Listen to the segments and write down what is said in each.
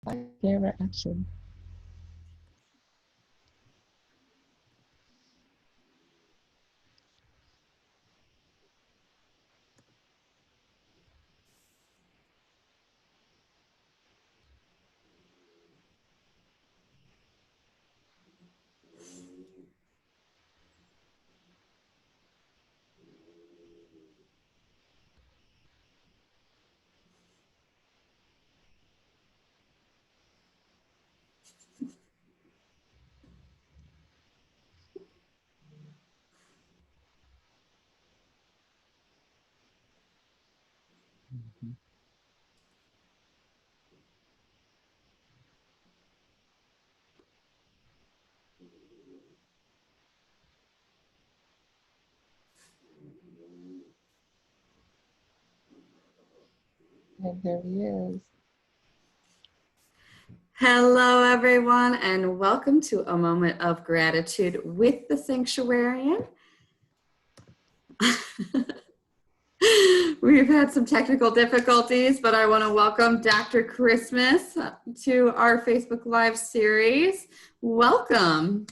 I camera action. And there he is. Hello, everyone, and welcome to a moment of gratitude with the Sanctuarian. We've had some technical difficulties, but I want to welcome Dr. Christmas to our Facebook Live series. Welcome.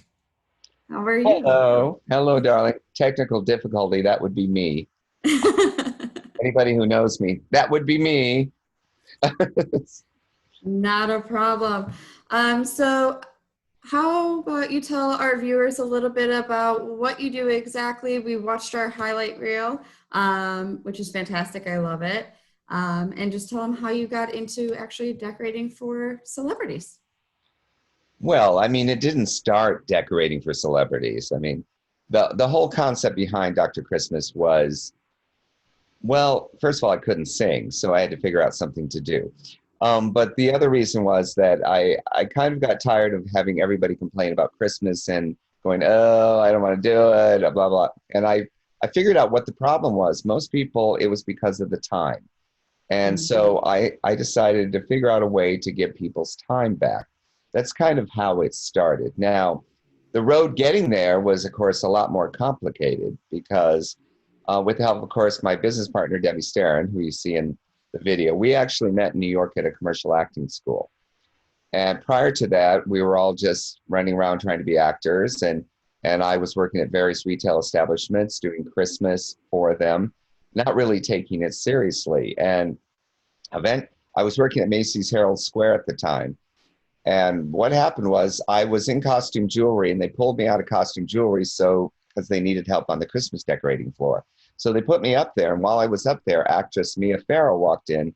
How are you? Hello. Hello, darling. Technical difficulty, that would be me. Anybody who knows me, that would be me. Not a problem. So how about you tell our viewers a little bit about what you do exactly? We watched our highlight reel, which is fantastic. I love it. And just tell them how you got into actually decorating for celebrities. Well, I mean, it didn't start decorating for celebrities. I mean, the whole concept behind Dr. Christmas was, well, first of all, I couldn't sing, so I had to figure out something to do. But the other reason was that I kind of got tired of having everybody complain about Christmas and going, oh, I don't want to do it, blah, blah. And I figured out what the problem was. Most people, it was because of the time. And so I decided to figure out a way to get people's time back. That's kind of how it started. Now, the road getting there was, of course, a lot more complicated because, with the help, of course, my business partner, Debbie Starrin, who you see in the video, we actually met in New York at a commercial acting school. And prior to that, we were all just running around trying to be actors. And I was working at various retail establishments doing Christmas for them, not really taking it seriously. And I was working at Macy's Herald Square at the time. And what happened was I was in costume jewelry and they pulled me out of costume jewelry because they needed help on the Christmas decorating floor. So they put me up there. And while I was up there, actress Mia Farrow walked in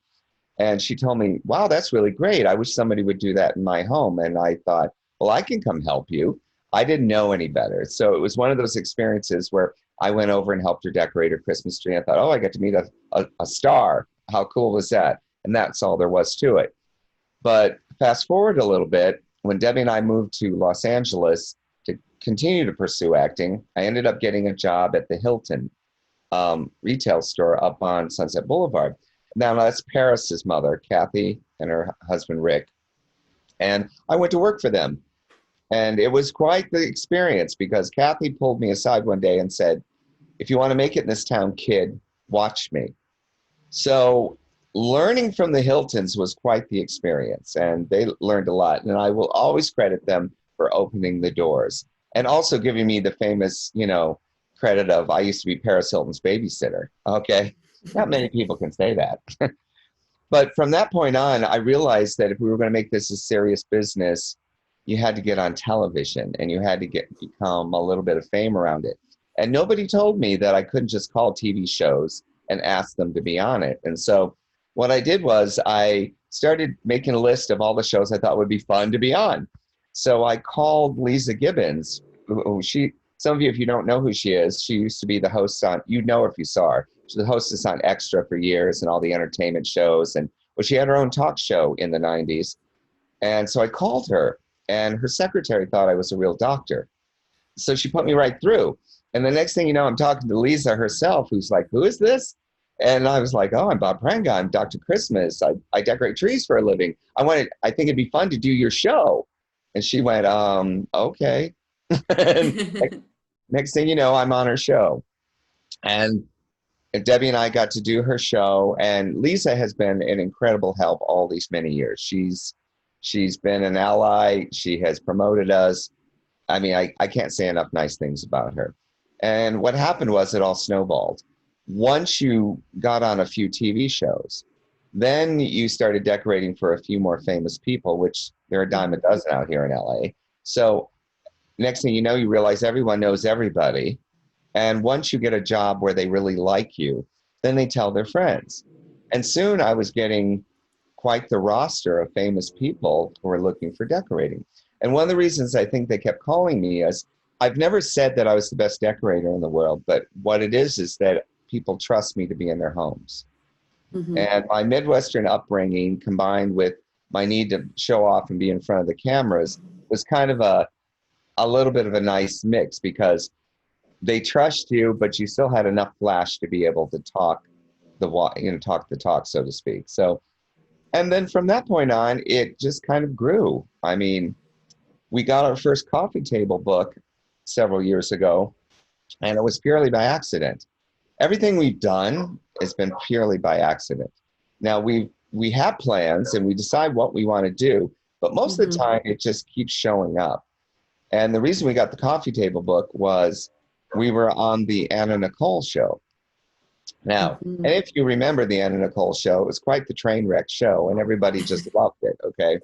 and she told me, wow, that's really great. I wish somebody would do that in my home. And I thought, well, I can come help you. I didn't know any better. So it was one of those experiences where I went over and helped her decorate her Christmas tree. I thought, oh, I got to meet a star. How cool was that? And that's all there was to it. But fast forward a little bit, when Debbie and I moved to Los Angeles to continue to pursue acting, I ended up getting a job at the Hilton retail store up on Sunset Boulevard. Now, that's Paris's mother, Kathy, and her husband, Rick. And I went to work for them. And it was quite the experience because Kathy pulled me aside one day and said, if you want to make it in this town, kid, watch me. So learning from the Hiltons was quite the experience, and they learned a lot. And I will always credit them for opening the doors and also giving me the famous, credit of I used to be Paris Hilton's babysitter. Okay. Not many people can say that. But from that point on, I realized that if we were going to make this a serious business, you had to get on television and you had to become a little bit of fame around it. And nobody told me that I couldn't just call TV shows and ask them to be on it. And so what I did was I started making a list of all the shows I thought would be fun to be on. So I called Lisa Gibbons, some of you, if you don't know who she is, she used to be the host on, you'd know her if you saw her. She's the hostess on Extra for years and all the entertainment shows. And well, she had her own talk show in the 90s. And so I called her, and her secretary thought I was a real doctor. So she put me right through. And the next thing you know, I'm talking to Lisa herself, who's like, who is this? And I was like, oh, I'm Bob Pranga. I'm Dr. Christmas. I decorate trees for a living. I think it'd be fun to do your show. And she went, okay. And next thing you know, I'm on her show. And Debbie and I got to do her show. And Lisa has been an incredible help all these many years. She's been an ally. She has promoted us. I mean, I can't say enough nice things about her. And what happened was it all snowballed. Once you got on a few TV shows, then you started decorating for a few more famous people, which there are a dime a dozen out here in LA. So next thing you know, you realize everyone knows everybody. And once you get a job where they really like you, then they tell their friends. And soon I was getting quite the roster of famous people who were looking for decorating. And one of the reasons I think they kept calling me is I've never said that I was the best decorator in the world, but what it is that people trust me to be in their homes. Mm-hmm. And my Midwestern upbringing combined with my need to show off and be in front of the cameras was kind of a little bit of a nice mix because they trust you, but you still had enough flash to be able to talk talk the talk, so to speak. So, and then from that point on, it just kind of grew. I mean, we got our first coffee table book several years ago, and it was purely by accident. Everything we've done has been purely by accident. Now we have plans and we decide what we want to do, but most of the time it just keeps showing up. And the reason we got the coffee table book was we were on the Anna Nicole show. Now, Mm-hmm. and if you remember the Anna Nicole show, it was quite the train wreck show and everybody just loved it, okay?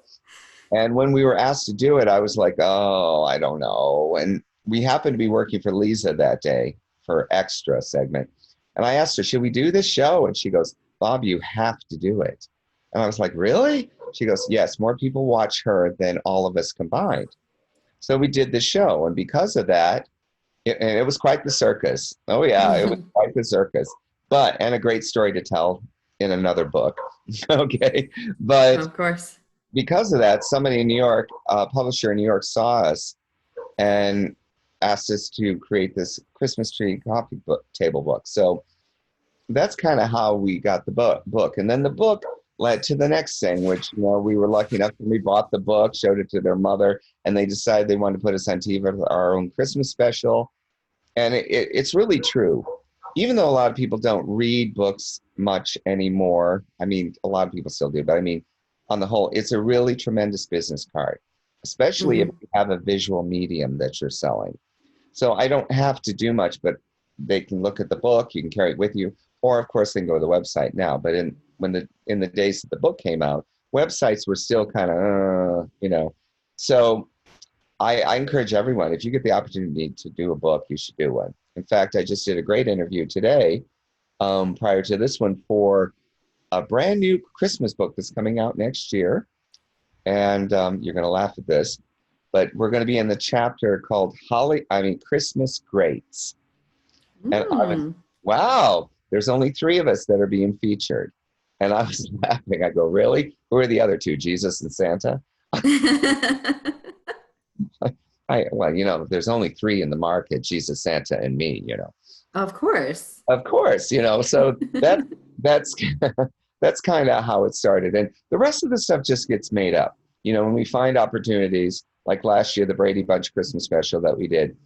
And when we were asked to do it, I was like, oh, I don't know. And we happened to be working for Lisa that day for extra segment. And I asked her, should we do this show? And she goes, Bob, you have to do it. And I was like, really? She goes, yes, more people watch her than all of us combined. So we did the show. And because of that, and it was quite the circus. Oh, yeah, it was quite the circus. And a great story to tell in another book. Okay. But Of course. because of that, somebody in New York, a publisher in New York, saw us and asked us to create this Christmas tree coffee table book. So that's kind of how we got the book. And then the book led to the next thing, which, we were lucky enough when we bought the book, showed it to their mother, and they decided they wanted to put us on TV for our own Christmas special. And it's really true. Even though a lot of people don't read books much anymore, I mean, a lot of people still do, but I mean, on the whole, it's a really tremendous business card, especially if you have a visual medium that you're selling. So I don't have to do much, but they can look at the book, you can carry it with you, or of course they can go to the website now. But in the days that the book came out, websites were still kind of, So I encourage everyone, if you get the opportunity to do a book, you should do one. In fact, I just did a great interview today, prior to this one, for a brand new Christmas book that's coming out next year. And you're going to laugh at this, but we're going to be in the chapter called Christmas Greats. And I was, wow, there's only 3 of us that are being featured. And I was laughing. I go, really? Who are the other 2, Jesus and Santa? There's only 3 in the market, Jesus, Santa, and me, Of course. Of course, so that's that's kind of how it started. And the rest of the stuff just gets made up. When we find opportunities, like last year, the Brady Bunch Christmas special that we did,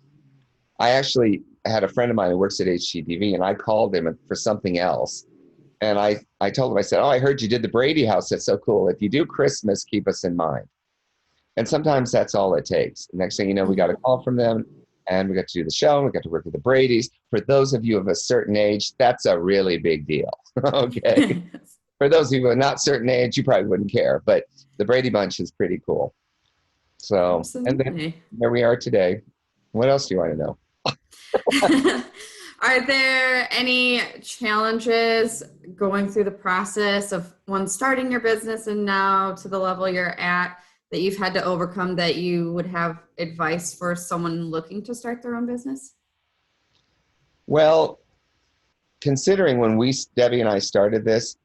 I actually had a friend of mine who works at HGTV, and I called him for something else. And I told him, I said, oh, I heard you did the Brady house. That's so cool. If you do Christmas, keep us in mind. And sometimes that's all it takes. Next thing you know, we got a call from them, and we got to do the show, and we got to work with the Bradys. For those of you of a certain age, that's a really big deal. Okay. For those of you who are not certain age, you probably wouldn't care, but the Brady Bunch is pretty cool. So, Absolutely. And then there we are today. What else do you want to know? Are there any challenges going through the process of one starting your business and now to the level you're at that you've had to overcome that you would have advice for someone looking to start their own business? Well, considering when Debbie and I started this,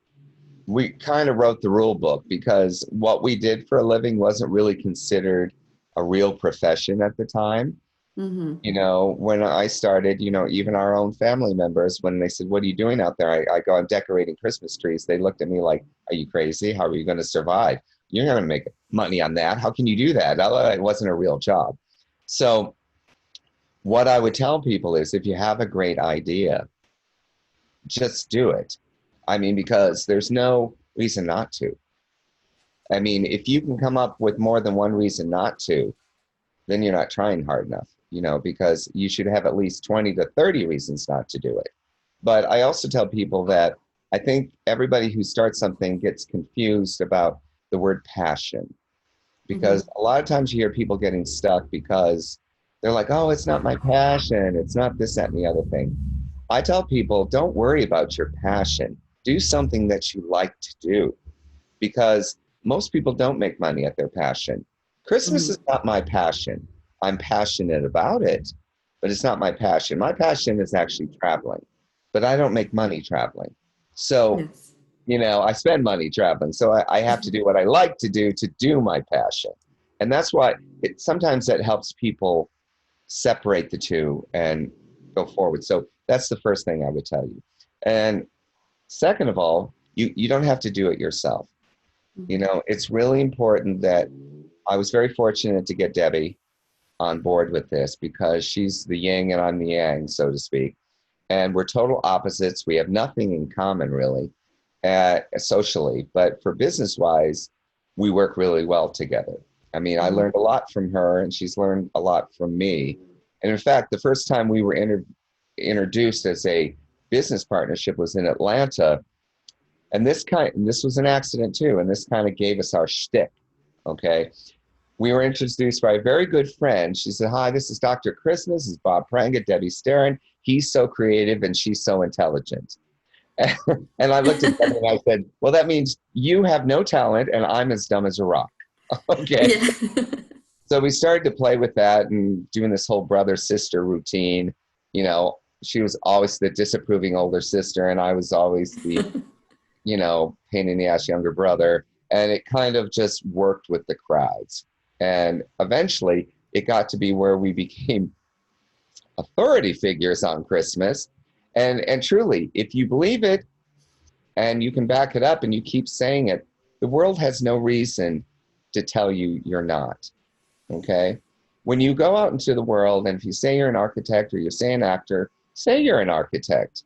we kind of wrote the rule book because what we did for a living wasn't really considered a real profession at the time. When I started, even our own family members, when they said, what are you doing out there? I go, I'm decorating Christmas trees. They looked at me like, are you crazy? How are you going to survive? You're not going to make money on that. How can you do that? It wasn't a real job. So what I would tell people is if you have a great idea, just do it. I mean, because there's no reason not to. I mean, if you can come up with more than one reason not to, then you're not trying hard enough, because you should have at least 20 to 30 reasons not to do it. But I also tell people that I think everybody who starts something gets confused about the word passion, because a lot of times you hear people getting stuck because they're like, oh, it's not my passion. It's not this, that, and the other thing. I tell people, don't worry about your passion. Do something that you like to do, because most people don't make money at their passion. Christmas Mm-hmm. is not my passion. I'm passionate about it, but it's not my passion. My passion is actually traveling, but I don't make money traveling. So, Yes. I spend money traveling. So I have to do what I like to do my passion. And that's why sometimes that helps people separate the two and go forward. So that's the first thing I would tell you. And second of all, you don't have to do it yourself. It's really important that I was very fortunate to get Debbie on board with this, because she's the yin and I'm the yang, so to speak. And we're total opposites. We have nothing in common, really, socially. But for business wise, we work really well together. I mean, I learned a lot from her, and she's learned a lot from me. And in fact, the first time we were introduced as a business partnership was in Atlanta. And this was an accident too. And this kind of gave us our shtick. Okay. We were introduced by a very good friend. She said, hi, this is Dr. Christmas. This is Bob Pranga, Debbie Starin. He's so creative and she's so intelligent. And I looked at Debbie and I said, well, that means you have no talent and I'm as dumb as a rock. Okay. Yeah. So we started to play with that and doing this whole brother-sister routine. She was always the disapproving older sister, and I was always the, pain in the ass younger brother. And it kind of just worked with the crowds. And eventually it got to be where we became authority figures on Christmas. And truly, if you believe it and you can back it up and you keep saying it, the world has no reason to tell you you're not. Okay? When you go out into the world, and if you say you're an architect or you say an actor, say you're an architect.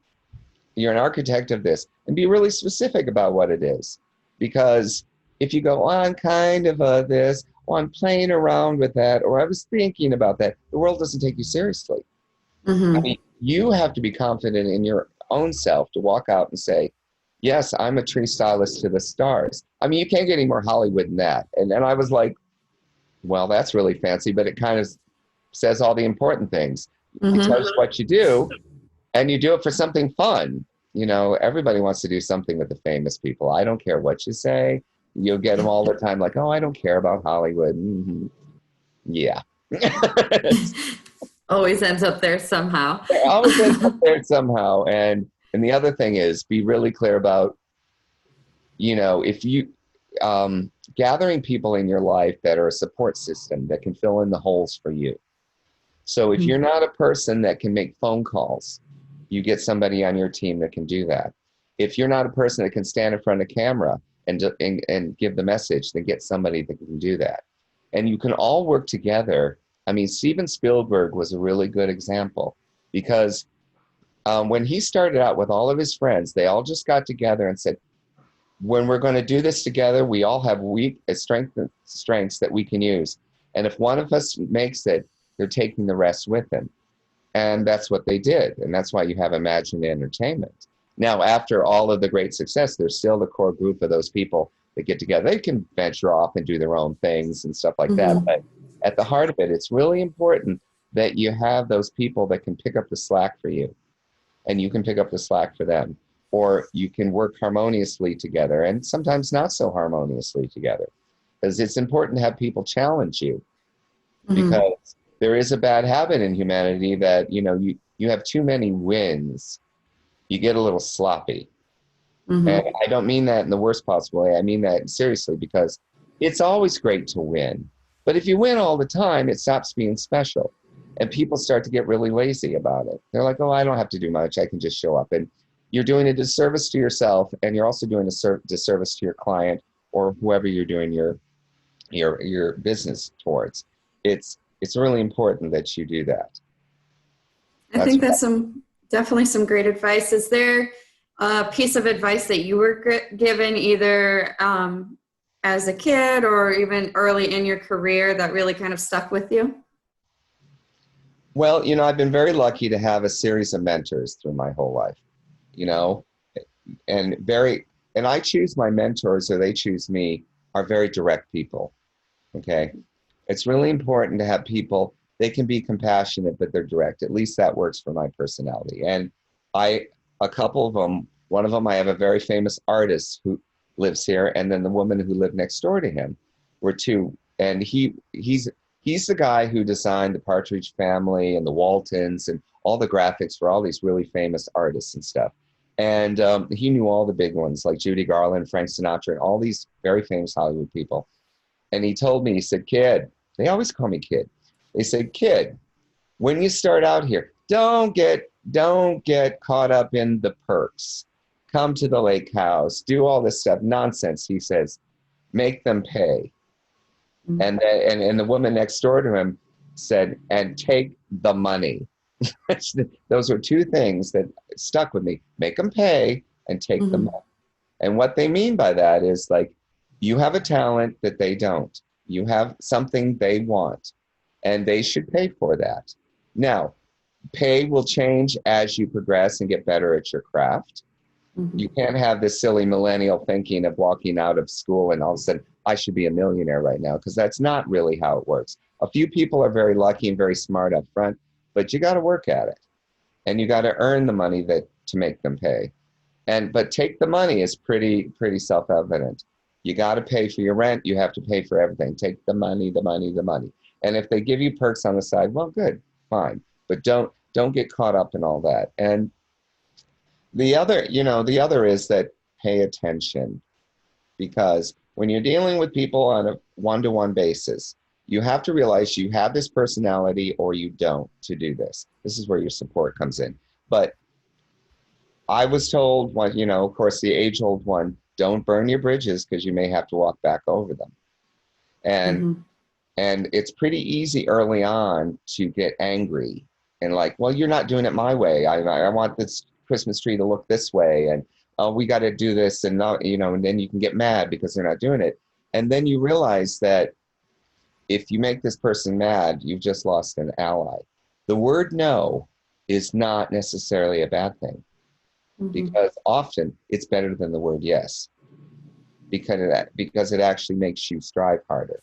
You're an architect of this, and be really specific about what it is. Because if you go on kind of this, or I'm playing around with that, or I was thinking about that, the world doesn't take you seriously. I mean, you have to be confident in your own self to walk out and say, yes, I'm a tree stylist to the stars. I mean, you can't get any more Hollywood than that. And I was like, well, that's really fancy, but it kind of says all the important things. It tells you what you do, and you do it for something fun. Everybody wants to do something with the famous people. I don't care what you say. You'll get them all the time like, oh, I don't care about Hollywood. Mm-hmm. Yeah. Always ends up there somehow. It always ends up there somehow. And the other thing is, be really clear about, if you gathering people in your life that are a support system that can fill in the holes for you. So if you're not a person that can make phone calls, you get somebody on your team that can do that. If you're not a person that can stand in front of camera and give the message, then get somebody that can do that. And you can all work together. I mean, Steven Spielberg was a really good example, because when he started out with all of his friends, they all just got together and said, when we're going to do this together, we all have strengths that we can use. And if one of us makes it, they're taking the rest with them. And that's what they did. And that's why you have Imagine Entertainment. Now, after all of the great success, there's still the core group of those people that get together. They can venture off and do their own things and stuff like that. But at the heart of it, it's really important that you have those people that can pick up the slack for you, and you can pick up the slack for them. Or you can work harmoniously together, and sometimes not so harmoniously together. Because it's important to have people challenge you. Because there is a bad habit in humanity that, you have too many wins, you get a little sloppy. And I don't mean that in the worst possible way. I mean that seriously, because it's always great to win. But if you win all the time, it stops being special. And people start to get really lazy about it. They're like, oh, I don't have to do much. I can just show up. And you're doing a disservice to yourself, and you're also doing a disservice to your client or whoever you're doing your business towards. It's really important that you do that. I think that's definitely some great advice. Is there a piece of advice that you were given either as a kid or even early in your career that really kind of stuck with you? Well, I've been very lucky to have a series of mentors through my whole life, you know, and and I choose my mentors or they choose me are very direct people. Okay. It's really important to have people, they can be compassionate, but they're direct. At least that works for my personality. And I, a couple of them, one of them, I have a very famous artist who lives here. And then the woman who lived next door to him were two. And he's the guy who designed the Partridge Family and the Waltons and all the graphics for all these really famous artists and stuff. And he knew all the big ones like Judy Garland, Frank Sinatra, and all these very famous Hollywood people. And he told me, he said, kid, they always call me kid. They said, kid, when you start out here, don't get caught up in the perks. Come to the lake house, do all this stuff. Nonsense, he says, make them pay. Mm-hmm. And the woman next door to him said, and take the money. Those were two things that stuck with me. Make them pay and take the money. And what they mean by that is like, you have a talent that they don't. You have something they want, and they should pay for that. Now, pay will change as you progress and get better at your craft. Mm-hmm. You can't have this silly millennial thinking of walking out of school and all of a sudden, I should be a millionaire right now, because that's not really how it works. A few people are very lucky and very smart up front, but you got to work at it. And you got to earn the money to make them pay. But take the money is pretty self-evident. You got to pay for your rent. You have to pay for everything. Take the money, the money, the money. And if they give you perks on the side, well, good, fine. But don't get caught up in all that. And the other is that pay attention, because when you're dealing with people on a one-to-one basis, you have to realize you have this personality or you don't to do this. This is where your support comes in. But I was told, of course, the age-old one, don't burn your bridges because you may have to walk back over them. And it's pretty easy early on to get angry and like, well, you're not doing it my way. I want this Christmas tree to look this way, and oh, we got to do this, and not, and then you can get mad because they're not doing it. And then you realize that if you make this person mad, you've just lost an ally. The word no is not necessarily a bad thing. Because often it's better than the word yes, because it actually makes you strive harder.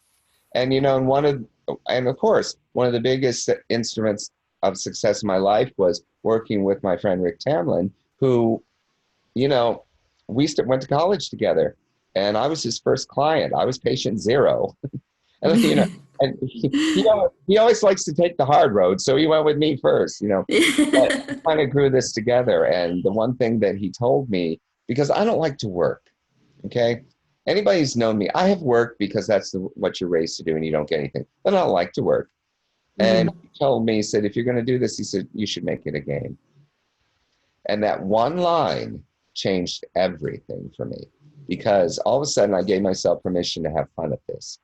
And and of course, one of the biggest instruments of success in my life was working with my friend Rick Tamlin, who, we went to college together, and I was his first client. I was patient zero, and and he always likes to take the hard road, so he went with me first, But we kind of grew this together. And the one thing that he told me, because I don't like to work, okay? Anybody who's known me, I have worked because that's what you're raised to do, and you don't get anything. But I don't like to work. And he told me, he said, if you're going to do this, he said, you should make it a game. And that one line changed everything for me, because all of a sudden I gave myself permission to have fun at this.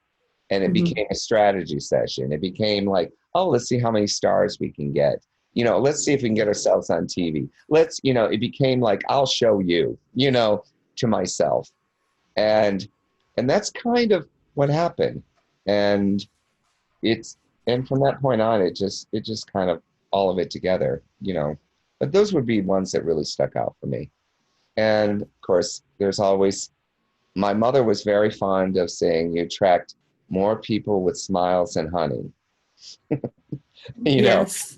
And it became a strategy session. It became like, oh, let's see how many stars we can get. Let's see if we can get ourselves on TV. It became like, I'll show you, to myself. And that's kind of what happened. And from that point on, it just kind of all of it together, But those would be ones that really stuck out for me. And of course, there's always, my mother was very fond of saying, you attract more people with smiles than honey. Yes.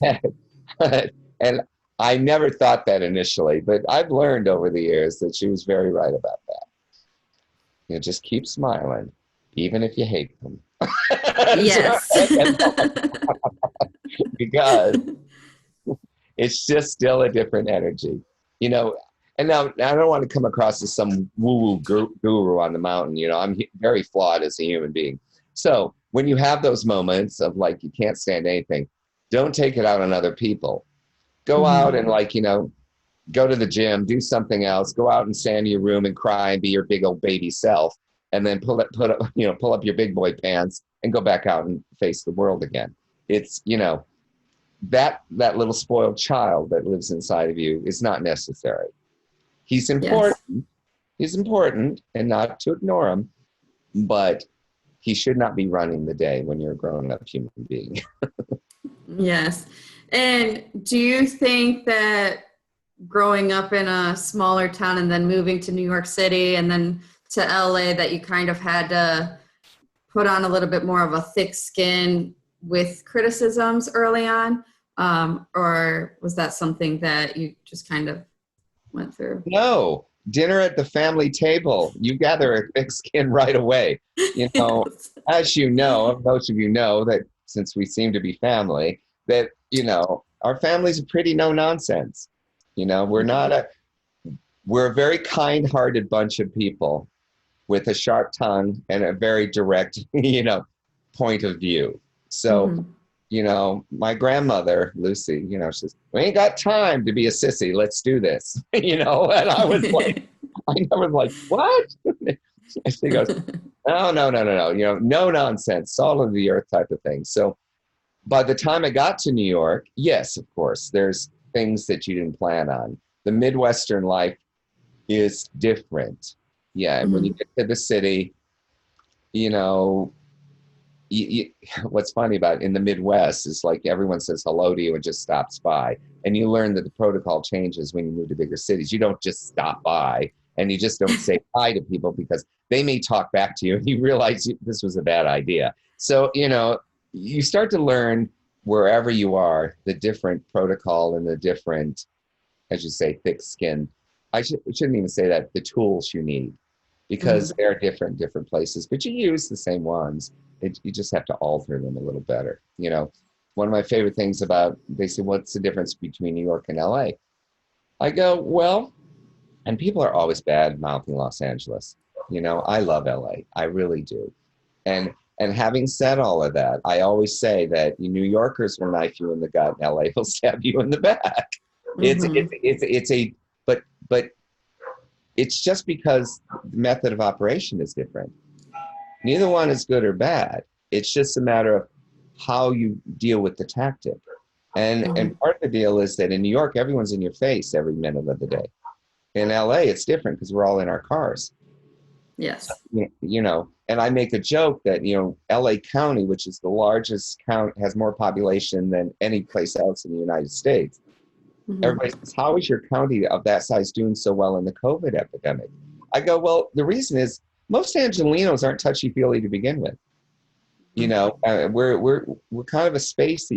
And I never thought that initially, but I've learned over the years that she was very right about that. Just keep smiling, even if you hate them. Yes. Because it's just still a different energy, And now I don't want to come across as some woo-woo guru on the mountain. I'm very flawed as a human being. So when you have those moments of like, you can't stand anything, don't take it out on other people. Go out and go to the gym, do something else, go out and stand in your room and cry and be your big old baby self. And then pull up your big boy pants and go back out and face the world again. It's, that little spoiled child that lives inside of you is not necessary. He's important. Yes. He's important, and not to ignore him, but he should not be running the day when you're a grown-up human being. Yes. And do you think that growing up in a smaller town and then moving to New York City and then to LA that you kind of had to put on a little bit more of a thick skin with criticisms early on? Or was that something that you just kind of went through? No, dinner at the family table, you gather a thick skin right away. You know, Yes. as you know, most of you know that since we seem to be family, that, our family's a pretty no nonsense. We're not we're a very kind-hearted bunch of people with a sharp tongue and a very direct, point of view. So, Mhm. my grandmother, Lucy, she says, we ain't got time to be a sissy. Let's do this. And I was like, what? And she goes, no, no, no, no, no, no nonsense, salt of the earth type of thing. So by the time I got to New York, yes, of course, there's things that you didn't plan on. The Midwestern life is different. Yeah. And when you Mhm. get to the city, you know, you, what's funny about in the Midwest is like everyone says hello to you and just stops by. And you learn that the protocol changes when you move to bigger cities. You don't just stop by and you just don't say hi to people because they may talk back to you and you realize this was a bad idea. So, you start to learn wherever you are, the different protocol and the different, as you say, thick skin. Shouldn't even say that, the tools you need because Mhm. they're different places, but you use the same ones. You just have to alter them a little better. One of my favorite things about, they say, what's the difference between New York and LA? I go, well, and people are always bad mouthing Los Angeles. I love LA. I really do. And having said all of that, I always say that New Yorkers will knife you in the gut and LA will stab you in the back. Mhm. It's a but it's just because the method of operation is different. Neither one is good or bad. It's just a matter of how you deal with the tactic. And Mhm. part of the deal is that in New York, everyone's in your face every minute of the day. In LA, it's different because we're all in our cars. Yes. And I make a joke that, LA County, which is the largest count, has more population than any place else in the United States. Everybody Mhm. says, how is your county of that size doing so well in the COVID epidemic? I go, well, the reason is most Angelenos aren't touchy-feely to begin with. We're kind of a space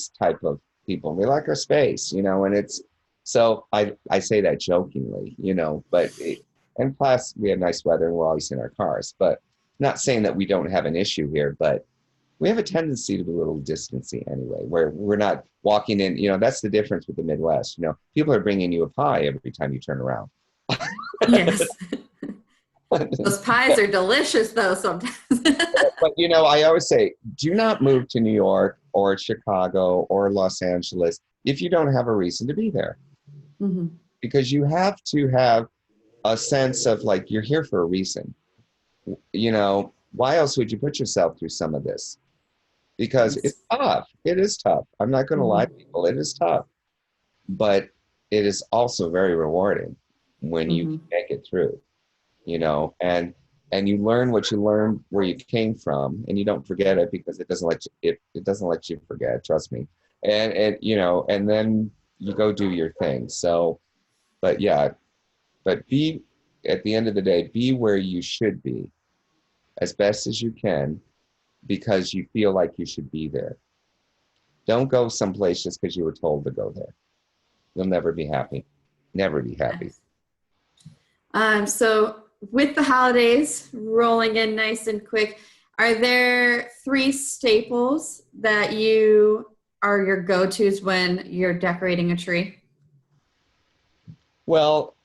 type of people. We like our space, and it's so I say that jokingly, and plus we have nice weather and we're always in our cars. But not saying that we don't have an issue here, but we have a tendency to be a little distancy anyway, where we're not walking in. That's the difference with the Midwest. People are bringing you a pie every time you turn around. Yes. Those pies are delicious though sometimes. But I always say, do not move to New York or Chicago or Los Angeles if you don't have a reason to be there, Mhm. because you have to have a sense of like you're here for a reason. Why else would you put yourself through some of this? Because it's Yes. tough. It is tough. I'm not going to lie to Mhm. people. It is tough, but it is also very rewarding when you Mhm. make it through. And you learn what you learned where you came from, and you don't forget it because it doesn't let you forget, trust me. And then you go do your thing. So, but yeah, but be, at the end of the day, be where you should be as best as you can because you feel like you should be there. Don't go someplace just because you were told to go there. You'll never be happy. Never be happy. Yes. So with the holidays rolling in nice and quick, are there three staples that you are your go-tos when you're decorating a tree? Well,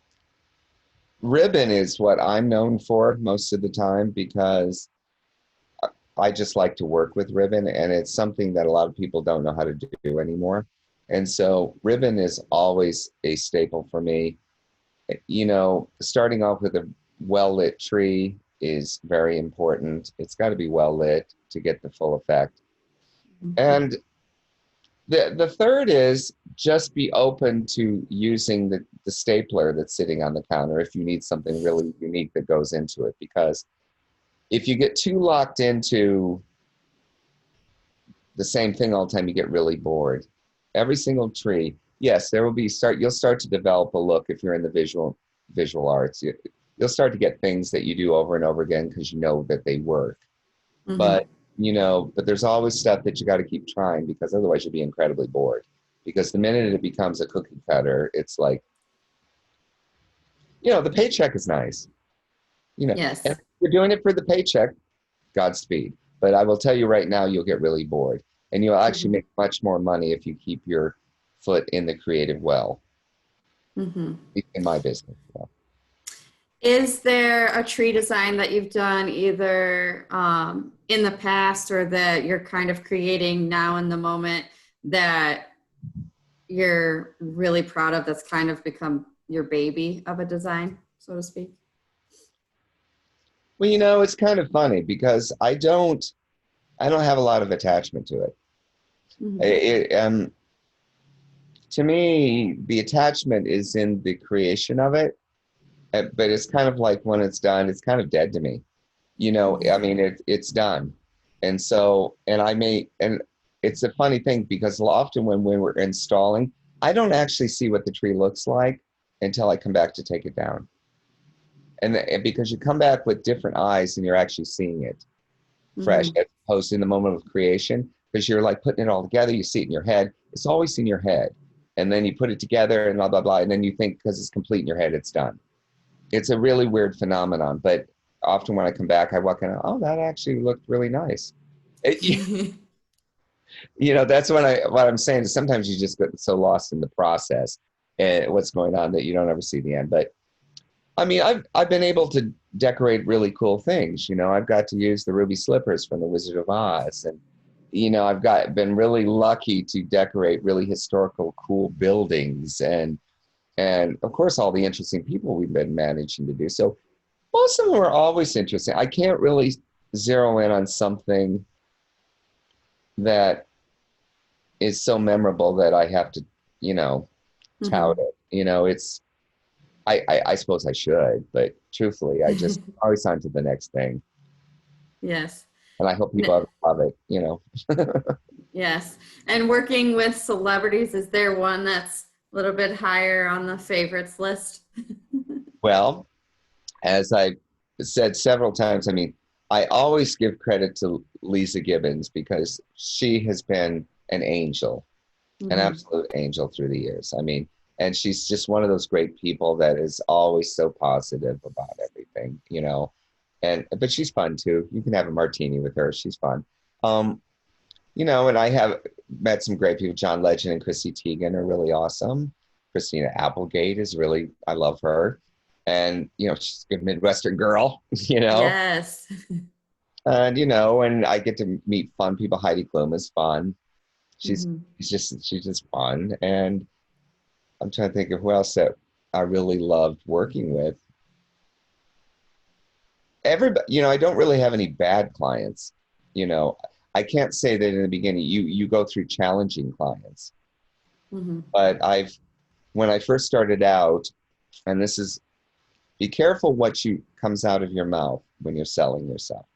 ribbon is what I'm known for most of the time because I just like to work with ribbon, and it's something that a lot of people don't know how to do anymore. And so ribbon is always a staple for me. Starting off with a well-lit tree is very important. It's got to be well lit to get the full effect. And the third is just be open to using the stapler that's sitting on the counter if you need something really unique that goes into it, because if you get too locked into the same thing all the time, you get really bored. Every single tree, yes, there will be you'll start to develop a look if you're in the visual arts. You'll start to get things that you do over and over again because you know that they work. Mm-hmm. But but there's always stuff that you got to keep trying because otherwise you'll be incredibly bored. Because the minute it becomes a cookie cutter, it's like, the paycheck is nice, and if Yes. you're doing it for the paycheck, Godspeed. But I will tell you right now, you'll get really bored, and you'll actually Mm-hmm. make much more money if you keep your foot in the creative well. Mm-hmm. In my business. Yeah. Is there a tree design that you've done either in the past or that you're kind of creating now in the moment that you're really proud of that's kind of become your baby of a design, so to speak? Well, it's kind of funny because I don't have a lot of attachment to it. Mm-hmm. To me, the attachment is in the creation of it, but it's kind of like when it's done, it's kind of dead to me. I mean, it's done. And so, and it's a funny thing because often when we're installing, I don't actually see what the tree looks like until I come back to take it down. And because you come back with different eyes and you're actually seeing it fresh Mm-hmm. as opposed to in the moment of creation, because you're like putting it all together, you see it in your head. It's always in your head. And then you put it together and blah, blah, blah. And then you think because it's complete in your head, it's done. It's a really weird phenomenon, but often when I come back, I walk in, oh, that actually looked really nice. It, that's what I'm saying is sometimes you just get so lost in the process and what's going on that you don't ever see the end. But I mean, I've been able to decorate really cool things. I've got to use the ruby slippers from the Wizard of Oz, and I've been really lucky to decorate really historical, cool buildings, and of course all the interesting people we've been managing to do. So most of them are always interesting. I can't really zero in on something that is so memorable that I have to, tout Mm-hmm. it. It's I suppose I should, but truthfully, I just always on to the next thing. Yes. And I hope people love it. Yes. And working with celebrities, is there one that's a little bit higher on the favorites list? Well, as I said several times, I mean, I always give credit to Lisa Gibbons because she has been an angel, an Mm-hmm. absolute angel through the years. I mean, and she's just one of those great people that is always so positive about everything, but she's fun too. You can have a martini with her. She's fun. Um, and I have met some great people. John Legend and Chrissy Teigen are really awesome. Christina Applegate is really, I love her. And, she's a good Midwestern girl, Yes. and I get to meet fun people. Heidi Klum is fun. She's, Mm-hmm. she's just fun. And I'm trying to think of who else that I really loved working with. Everybody, I don't really have any bad clients. You know, I can't say that in the beginning. You go through challenging clients, Mm-hmm. but when I first started out, and this is be careful what you comes out of your mouth when you're selling yourself,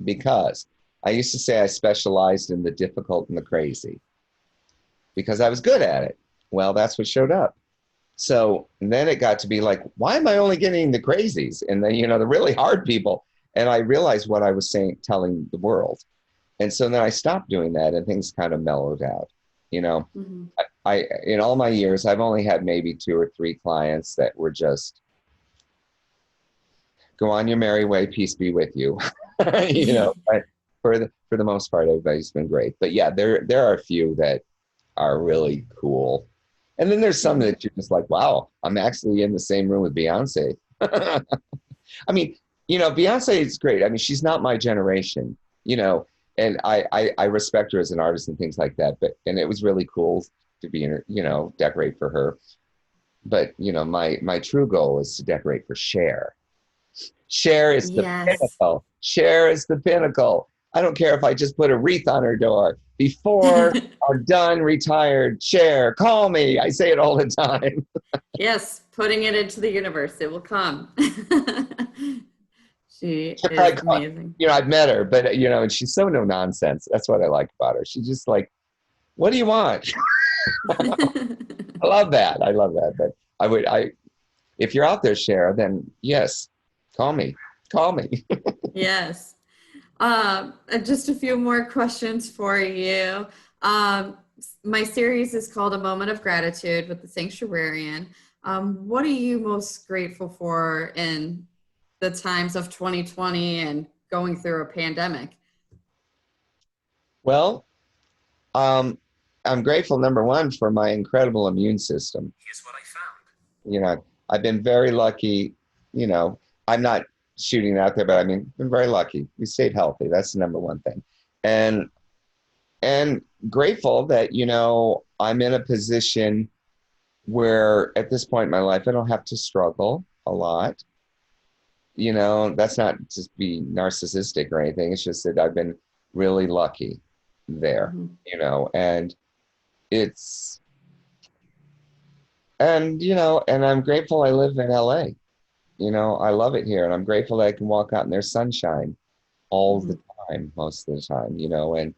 because I used to say I specialized in the difficult and the crazy because I was good at it. Well, that's what showed up. So then it got to be like, why am I only getting the crazies? And then, the really hard people. And I realized what I was telling the world. And so then I stopped doing that and things kind of mellowed out. You know, Mm-hmm. in all my years, I've only had maybe 2 or 3 clients that were just go on your merry way, peace be with you. But for the most part, everybody's been great. But yeah, there are a few that are really cool. And then there's some Mm-hmm. that you're just like, wow, I'm actually in the same room with Beyonce. I mean, Beyonce is great. I mean, she's not my generation, and I respect her as an artist and things like that. And it was really cool to be in her, decorate for her. But, my true goal is to decorate for Cher. Cher is the Yes. pinnacle. Cher is the pinnacle. I don't care if I just put a wreath on her door. Before I'm done, retired, Cher, call me. I say it all the time. Yes, putting it into the universe, it will come. She She'll is probably call, amazing. I've met her, but and she's so no nonsense. That's what I like about her. She's just like, what do you want? I love that. I love that. But if you're out there, Cher, then yes, call me. Call me. Yes. Just a few more questions for you. My series is called A Moment of Gratitude with the Sanctuarian. What are you most grateful for in the times of 2020 and going through a pandemic? Well, um, I'm grateful, number one, for my incredible immune system. Here's what I found. I've been very lucky. You know, I'm not shooting it out there, but I mean, been very lucky. We stayed healthy. That's the number one thing. And grateful that, I'm in a position where at this point in my life, I don't have to struggle a lot. That's not just be narcissistic or anything. It's just that I've been really lucky there, Mm-hmm. and it's, and I'm grateful I live in LA. I love it here, and I'm grateful that I can walk out in their sunshine all Mm-hmm. the time, most of the time,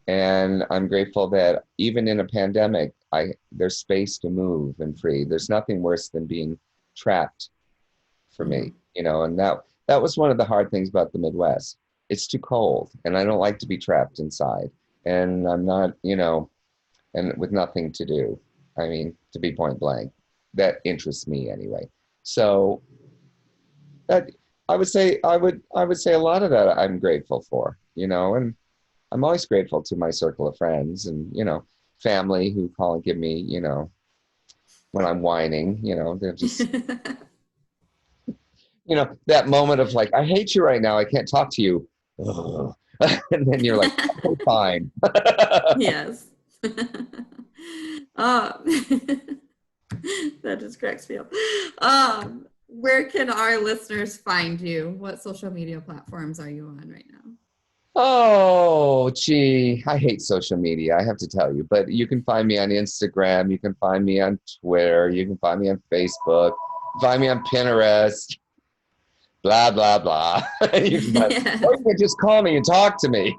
and I'm grateful that even in a pandemic, there's space to move and free. There's nothing worse than being trapped for Mm-hmm. me, and that was one of the hard things about the Midwest. It's too cold, and I don't like to be trapped inside. And I'm not, and with nothing to do. I mean, to be point blank, that interests me anyway. So that I would say a lot of that I'm grateful for, and I'm always grateful to my circle of friends and, family who call and give me, when I'm whining, they're just, that moment of like, I hate you right now. I can't talk to you. Ugh. And then you're like, okay, fine. Yes. uh, that just cracks me up. Where can our listeners find you? What social media platforms are you on right now? Oh, gee, I hate social media, I have to tell you, but you can find me on Instagram, you can find me on Twitter, you can find me on Facebook, find me on Pinterest, blah, blah, blah. Or Yes. you can just call me and talk to me.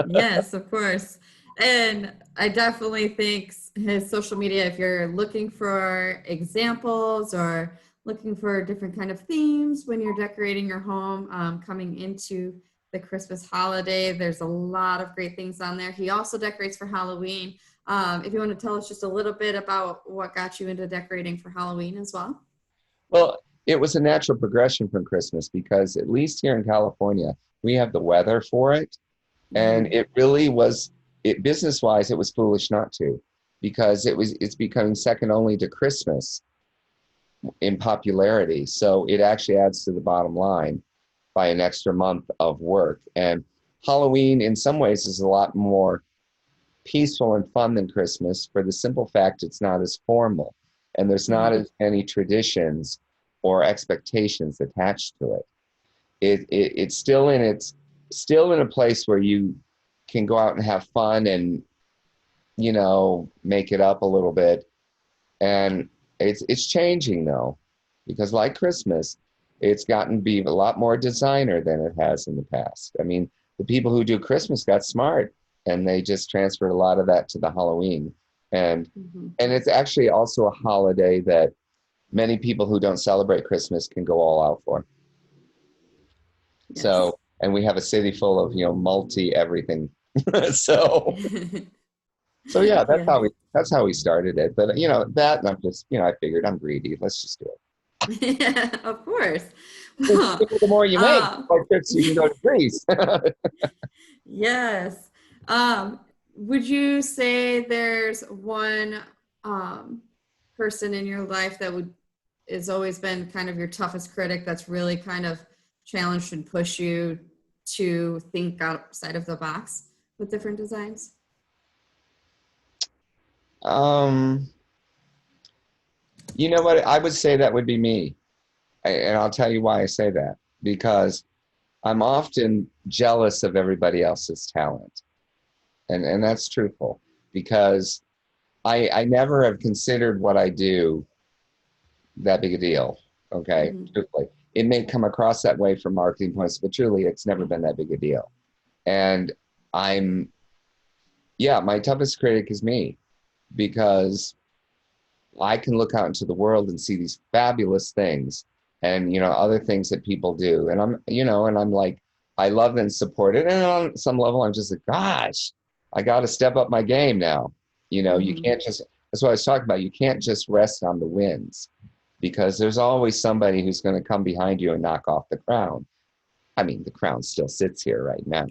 Yes, of course. And I definitely think his social media, if you're looking for examples or looking for different kind of themes when you're decorating your home, coming into the Christmas holiday, there's a lot of great things on there. He also decorates for Halloween. If you want to tell us just a little bit about what got you into decorating for Halloween as well. Well, it was a natural progression from Christmas because at least here in California, we have the weather for it. And Mm-hmm. it really was, business wise, it was foolish not to, because it's becoming second only to Christmas in popularity. So it actually adds to the bottom line by an extra month of work. And Halloween, in some ways, is a lot more peaceful and fun than Christmas for the simple fact it's not as formal and there's not Mm-hmm. as many traditions or expectations attached to it. It's still in a place where you can go out and have fun and make it up a little bit. And it's changing though, because like Christmas, it's gotten to be a lot more designer than it has in the past. I mean, the people who do Christmas got smart and they just transferred a lot of that to the Halloween. And Mm-hmm. and it's actually also a holiday that many people who don't celebrate Christmas can go all out for. Yes. So, and we have a city full of, multi everything. so so yeah, Yeah. that's how we started it. But that, and I'm just, I figured I'm greedy. Let's just do Yeah, of course. it. Well, The more you make, the um, more trips you can go to Greece. yes. Um, would you say there's one um, person in your life that would has always been kind of your toughest critic that's really kind of challenged and pushed you to think outside of the box with different designs? um, you know what? I would say that would be me. And I'll tell you why I say that. Because I'm often jealous of everybody else's talent. And that's truthful. Because I never have considered what I do that big a deal. Okay, Mm-hmm. truthfully. it may come across that way from marketing points, but truly it's never been that big a deal. And my toughest critic is me, because I can look out into the world and see these fabulous things and, other things that people do. And I'm like, I love and support it. And on some level, I'm just like, gosh, I got to step up my game now. You can't just, that's what I was talking about. You can't just rest on the wins, because there's always somebody who's going to come behind you and knock off the crown. I mean, the crown still sits here right now.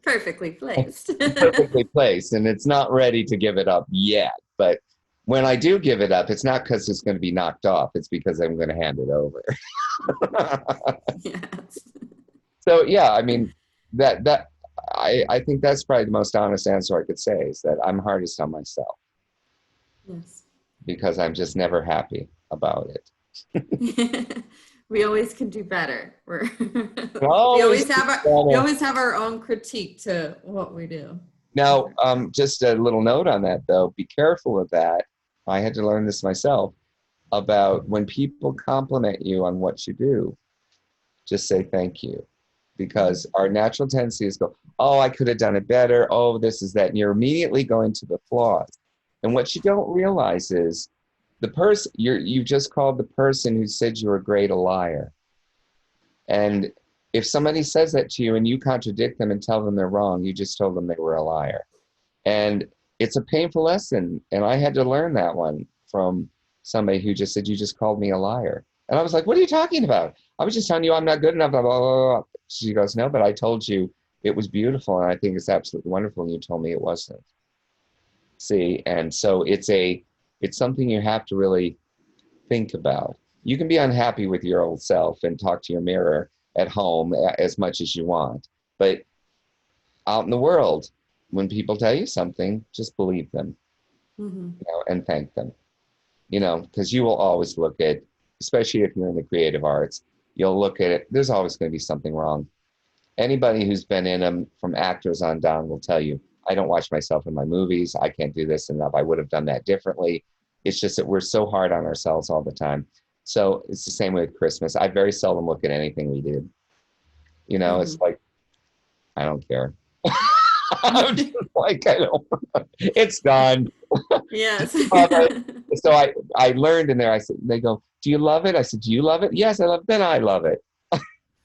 Perfectly placed. Perfectly placed. And it's not ready to give it up yet. But when I do give it up, it's not because it's going to be knocked off. It's because I'm going to hand it over. Yes. So, yeah, I mean, I think that's probably the most honest answer I could say, is that I'm hardest on myself. Yes. Because I'm just never happy about it. We always can do better. We always always have our own critique to what we do. Now, just a little note on that, though. Be careful of that. I had to learn this myself, about when people compliment you on what you do, just say thank you. Because our natural tendency is go, oh, I could have done it better. Oh, this is that. And you're immediately going to the flaws. And what you don't realize is the person you just called the person who said you were great a liar. And if somebody says that to you and you contradict them and tell them they're wrong, you just told them they were a liar. And it's a painful lesson. And I had to learn that one from somebody who just said, you just called me a liar. And I was like, what are you talking about? I was just telling you I'm not good enough. Blah, blah, blah, blah. She goes, no, but I told you it was beautiful. And I think it's absolutely wonderful. And you told me it wasn't. See, and so it's something you have to really think about. You can be unhappy with your old self and talk to your mirror at home as much as you want. But out in the world, when people tell you something, just believe them, and thank them, because you will always look at, especially if you're in the creative arts, you'll look at it. There's always going to be something wrong. Anybody who's been in them, from actors on down, will tell you, I don't watch myself in my movies. I can't do this enough. I would have done that differently. It's just that we're so hard on ourselves all the time. So it's the same way with Christmas. I very seldom look at anything we did. It's like, I don't care. I'm just like, I don't, it's done. Yes. So I learned in there, I said, they go, do you love it? I said, do you love it? Yes, I love it. Then I love it.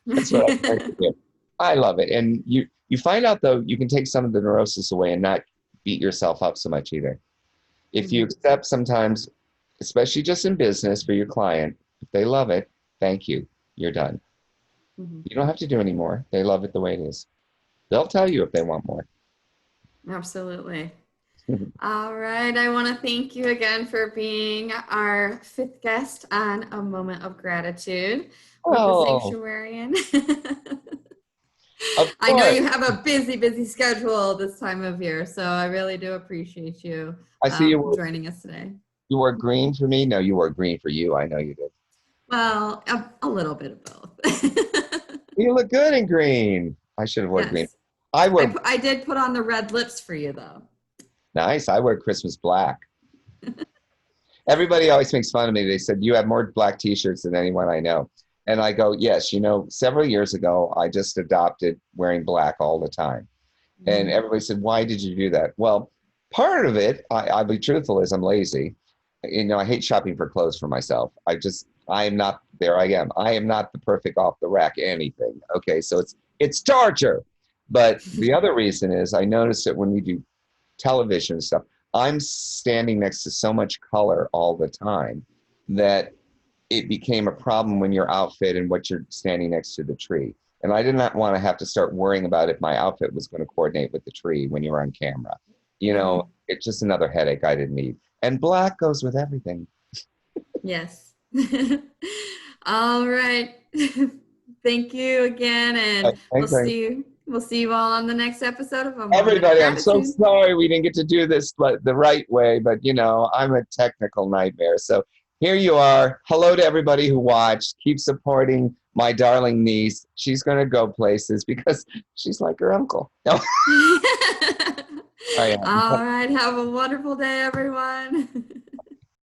That's what I learned to do. I love it. And you find out, though, you can take some of the neurosis away and not beat yourself up so much either. If you accept sometimes, especially just in business for your client, if they love it, thank you, you're done. You don't have to do any more. They love it the way it is. They'll tell you if they want more. Absolutely. All right. I want to thank you again for being our 5th guest on A Moment of Gratitude with the Sanctuarian. I know you have a busy schedule this time of year, so I really do appreciate you, I see you joining us today. You wore green for me? No, you wore green for you. I know you did. Well, a little bit of both. You look good in green. I should have worn green. I did put on the red lips for you, though. Nice. I wear Christmas black. Everybody always makes fun of me. They said, you have more black T-shirts than anyone I know. And I go, yes, several years ago, I just adopted wearing black all the time. And everybody said, why did you do that? Well, part of it, I'll be truthful, is I'm lazy. I hate shopping for clothes for myself. I am not, there I am. I am not the perfect off the rack anything. Okay, so it's torture. But the other reason is I notice that when we do television stuff, I'm standing next to so much color all the time that it became a problem when your outfit and what you're standing next to the tree. And I did not want to have to start worrying about if my outfit was going to coordinate with the tree when you're on camera. It's just another headache I didn't need. And black goes with everything. Yes. All right. Thank you again. And we'll see you all on the next episode of A Moment Everybody, of I'm so sorry we didn't get to do this the right way, but I'm a technical nightmare. So here you are. Hello to everybody who watched. Keep supporting my darling niece. She's going to go places because she's like her uncle. No. All right. Have a wonderful day, everyone.